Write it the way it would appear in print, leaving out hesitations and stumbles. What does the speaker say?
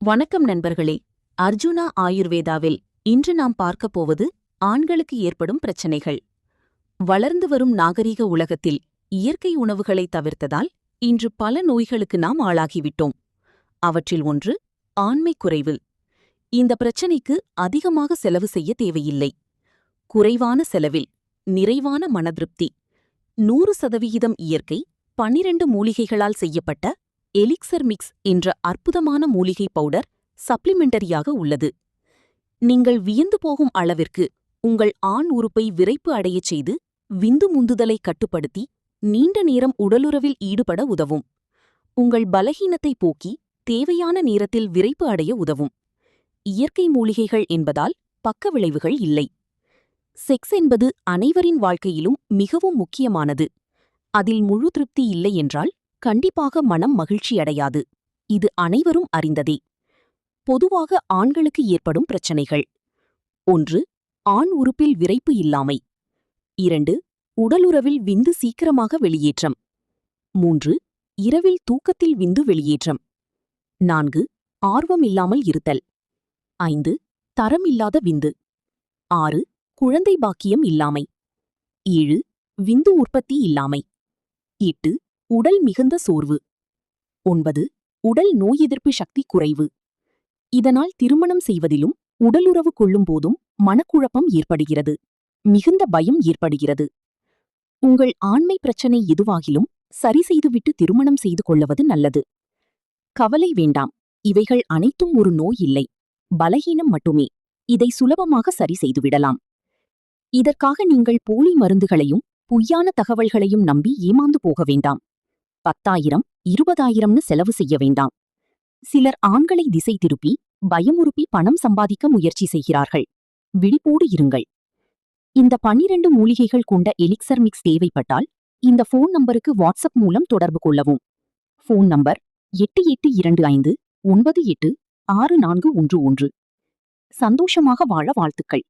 வணக்கம் நண்பர்களே. அர்ஜுனா ஆயுர்வேதாவில் இன்று நாம் பார்க்கப் போவது ஆண்களுக்கு ஏற்படும் பிரச்சனைகள். வளர்ந்து வரும் நாகரீக உலகத்தில் இயற்கை உணவுகளை தவிர்த்ததால் இன்று பல நோய்களுக்கு நாம் ஆளாகிவிட்டோம். அவற்றில் ஒன்று ஆண்மை குறைவு. இந்த பிரச்சனைக்கு அதிகமாக செலவு செய்ய தேவையில்லை. குறைவான செலவில் நிறைவான மனதிருப்தி. 100% இயற்கை 12 மூலிகைகளால் செய்யப்பட்ட எலிக்சர் மிக்ஸ் என்ற அற்புதமான மூலிகை பவுடர் சப்ளிமெண்டரியாக உள்ளது. நீங்கள் வியந்து போகும் அளவிற்கு உங்கள் ஆண் உறுப்பை விரைப்பு அடையச் செய்து விந்து முந்துதலை கட்டுப்படுத்தி நீண்ட நேரம் உடலுறவில் ஈடுபட உதவும். உங்கள் பலகீனத்தை போக்கி தேவையான நேரத்தில் விரைப்பு அடைய உதவும். இயற்கை மூலிகைகள் என்பதால் பக்க விளைவுகள் இல்லை. செக்ஸ் என்பது அனைவரின் வாழ்க்கையிலும் மிகவும் முக்கியமானது. அதில் முழு திருப்தி இல்லை என்றால் கண்டிப்பாக மனம் மகிழ்ச்சியடையாது. இது அனைவரும் அறிந்ததே. பொதுவாக ஆண்களுக்கு ஏற்படும் பிரச்சனைகள்: 1. ஆண் உறுப்பில் விரைப்பு இல்லாமை. 2. உடலுறவில் விந்து சீக்கிரமாக வெளியேற்றம். 3. இரவில் தூக்கத்தில் விந்து வெளியேற்றம். 4. ஆர்வம் இல்லாமல் இருத்தல். 5. தரம் இல்லாத விந்து. 6. குழந்தை பாக்கியம் இல்லாமை. 7. விந்து உற்பத்தி இல்லாமை. 8. உடல் மிகுந்த சோர்வு. 9. உடல் நோய் எதிர்ப்பு சக்தி குறைவு. இதனால் திருமணம் செய்வதிலும் உடலுறவு கொள்ளும் போதும் மனக்குழப்பம் ஏற்படுகிறது. மிகுந்த பயம் ஏற்படுகிறது. உங்கள் ஆண்மை பிரச்சனை எதுவாகிலும் சரி செய்துவிட்டு திருமணம் செய்து கொள்வது நல்லது. கவலை வேண்டாம். இவைகள் அனைத்தும் ஒரு நோய் இல்லை, பலகீனம் மட்டுமே. இதை சுலபமாக சரி செய்துவிடலாம். இதற்காக நீங்கள் போலி மருந்துகளையும் பொய்யான தகவல்களையும் நம்பி ஏமாந்து போக வேண்டாம். 10,000 20,000ன்னு செலவு செய்ய வேண்டாம். சிலர் ஆண்களை திசை திருப்பி பயமுறுப்பி பணம் சம்பாதிக்க முயற்சி செய்கிறார்கள். விழிப்போடு இருங்கள். இந்த 12 மூலிகைகள் கொண்ட எலிக்சர் மிக்ஸ் தேவைப்பட்டால் இந்த ஃபோன் நம்பருக்கு வாட்ஸ்அப் மூலம் தொடர்பு கொள்ளவும். Phone number 8825986411. சந்தோஷமாக வாழ வாழ்த்துக்கள்.